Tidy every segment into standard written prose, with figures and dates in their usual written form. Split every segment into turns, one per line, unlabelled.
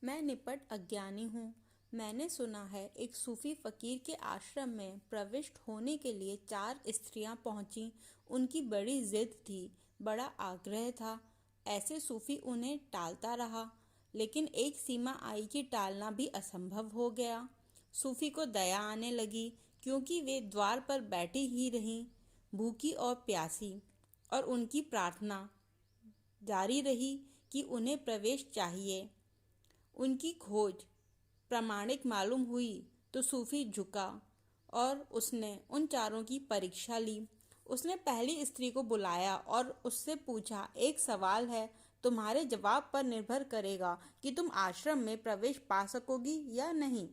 मैं निपट अज्ञानी हूँ। मैंने सुना है एक सूफी फकीर के आश्रम में प्रविष्ट होने के लिए 4 स्त्रियां पहुंची। उनकी बड़ी जिद थी, बड़ा आग्रह था। ऐसे सूफी उन्हें टालता रहा, लेकिन एक सीमा आई कि टालना भी असंभव हो गया। सूफी को दया आने लगी, क्योंकि वे द्वार पर बैठी ही रहीं, भूखी और प्यासी, और उनकी प्रार्थना जारी रही कि उन्हें प्रवेश चाहिए। उनकी खोज प्रामाणिक मालूम हुई तो सूफी झुका और उसने उन चारों की परीक्षा ली। उसने पहली स्त्री को बुलाया और उससे पूछा, एक सवाल है, तुम्हारे जवाब पर निर्भर करेगा कि तुम आश्रम में प्रवेश पा सकोगी या नहीं,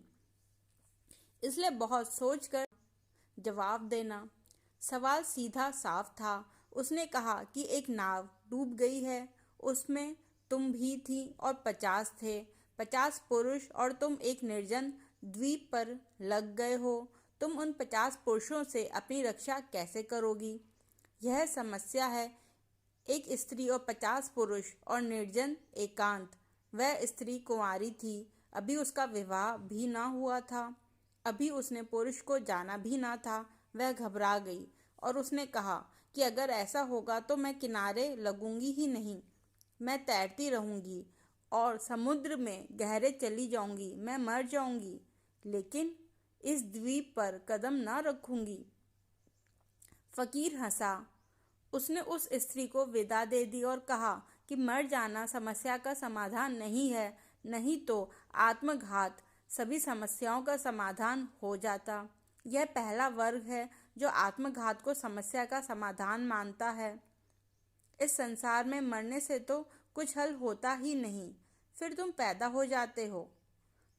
इसलिए बहुत सोचकर जवाब देना। सवाल सीधा साफ था। उसने कहा कि एक नाव डूब गई है, उसमें तुम भी थी और 50 थे, 50 पुरुष, और तुम एक निर्जन द्वीप पर लग गए हो। तुम उन 50 पुरुषों से अपनी रक्षा कैसे करोगी? यह समस्या है। एक स्त्री और 50 पुरुष और निर्जन एकांत। वह स्त्री कुंवारी थी, अभी उसका विवाह भी ना हुआ था, अभी उसने पुरुष को जाना भी ना था। वह घबरा गई और उसने कहा कि अगर ऐसा होगा तो मैं किनारे लगूंगी ही नहीं, मैं तैरती रहूंगी और समुद्र में गहरे चली जाऊंगी, मैं मर जाऊंगी, लेकिन इस द्वीप पर कदम ना रखूंगी। फकीर हंसा। उसने उस स्त्री को विदा दे दी और कहा कि मर जाना समस्या का समाधान नहीं है, नहीं तो आत्मघात सभी समस्याओं का समाधान हो जाता। यह पहला वर्ग है जो आत्मघात को समस्या का समाधान मानता है। इस संसार में मरने से तो कुछ हल होता ही नहीं, फिर तुम पैदा हो जाते हो।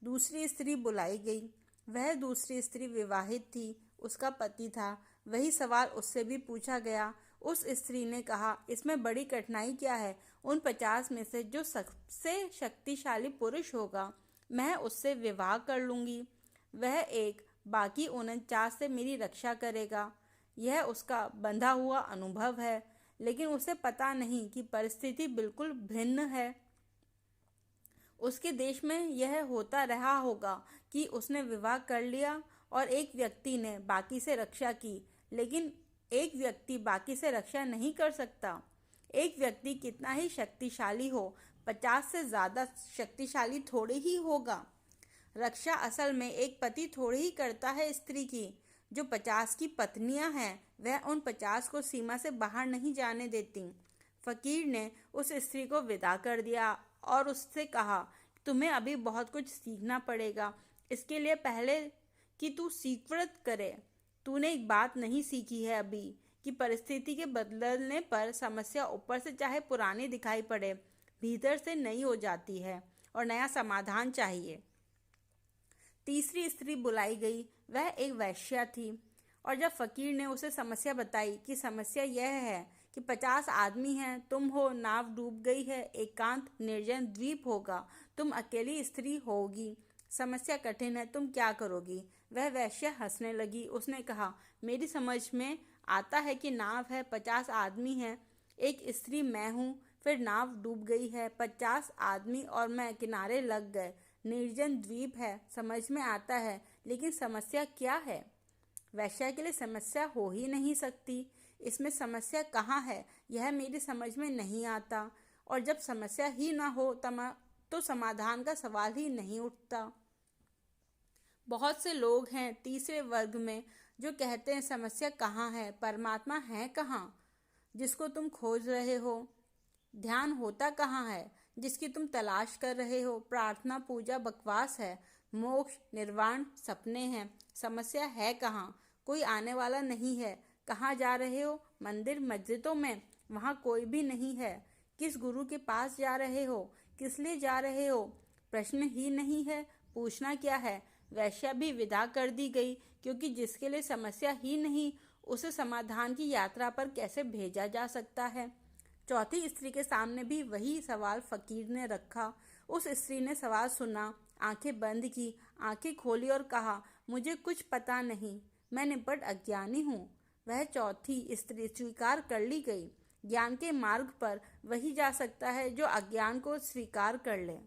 दूसरी स्त्री बुलाई गई। वह दूसरी स्त्री विवाहित थी, उसका पति था। वही सवाल उससे भी पूछा गया। उस स्त्री ने कहा, इसमें बड़ी कठिनाई क्या है? उन 50 में से जो सबसे शक्तिशाली पुरुष होगा, मैं उससे विवाह कर लूंगी। वह एक, बाकी 49 से मेरी रक्षा करेगा। यह उसका बंधा हुआ अनुभव है, लेकिन उसे पता नहीं कि परिस्थिति बिल्कुल भिन्न है। उसके देश में यह होता रहा होगा कि उसने विवाह कर लिया और एक व्यक्ति ने बाकी से रक्षा की, लेकिन एक व्यक्ति बाकी से रक्षा नहीं कर सकता। एक व्यक्ति कितना ही शक्तिशाली हो, 50 से ज्यादा शक्तिशाली थोड़े ही होगा। रक्षा असल में एक पति थोड़े ही करता है स्त्री की। जो 50 की पत्नियां हैं, वह उन 50 को सीमा से बाहर नहीं जाने देती। फकीर ने उस स्त्री को विदा कर दिया और उससे कहा, तुम्हें अभी बहुत कुछ सीखना पड़ेगा। इसके लिए पहले कि तू स्वीकृत करे, तूने एक बात नहीं सीखी है अभी, कि परिस्थिति के बदलने पर समस्या ऊपर से चाहे पुरानी दिखाई पड़े, भीतर से नई हो जाती है और नया समाधान चाहिए। तीसरी स्त्री बुलाई गई। वह एक वैश्या थी, और जब फकीर ने उसे समस्या बताई कि समस्या यह है कि 50 आदमी हैं, तुम हो, नाव डूब गई है, एकांत निर्जन द्वीप होगा, तुम अकेली स्त्री होगी, समस्या कठिन है, तुम क्या करोगी? वह वैश्या हंसने लगी। उसने कहा, मेरी समझ में आता है कि नाव है, 50 आदमी हैं, एक स्त्री मैं हूँ, फिर नाव डूब गई है, 50 आदमी और मैं किनारे लग गए, निर्जन द्वीप है, समझ में आता है, लेकिन समस्या क्या है? वैश्या के लिए समस्या हो ही नहीं सकती। इसमें समस्या कहाँ है, यह मेरी समझ में नहीं आता। और जब समस्या ही ना हो तो समाधान का सवाल ही नहीं उठता। बहुत से लोग हैं तीसरे वर्ग में जो कहते हैं, समस्या कहाँ है, परमात्मा है कहाँ जिसको तुम खोज रहे हो? ध्यान होता कहाँ है जिसकी तुम तलाश कर रहे हो? प्रार्थना पूजा बकवास है, मोक्ष निर्वाण सपने हैं। समस्या है कहाँ? कोई आने वाला नहीं है। कहाँ जा रहे हो? मंदिर मस्जिदों में, वहाँ कोई भी नहीं है। किस गुरु के पास जा रहे हो? किस लिए जा रहे हो? प्रश्न ही नहीं है, पूछना क्या है? वैश्या भी विदा कर दी गई, क्योंकि जिसके लिए समस्या ही नहीं, उसे समाधान की यात्रा पर कैसे भेजा जा सकता है? चौथी स्त्री के सामने भी वही सवाल फकीर ने रखा। उस स्त्री ने सवाल सुना, आंखें बंद की, आंखें खोली और कहा, मुझे कुछ पता नहीं, मैं निपट अज्ञानी हूँ। वह चौथी स्त्री स्वीकार कर ली गई। ज्ञान के मार्ग पर वही जा सकता है जो अज्ञान को स्वीकार कर ले।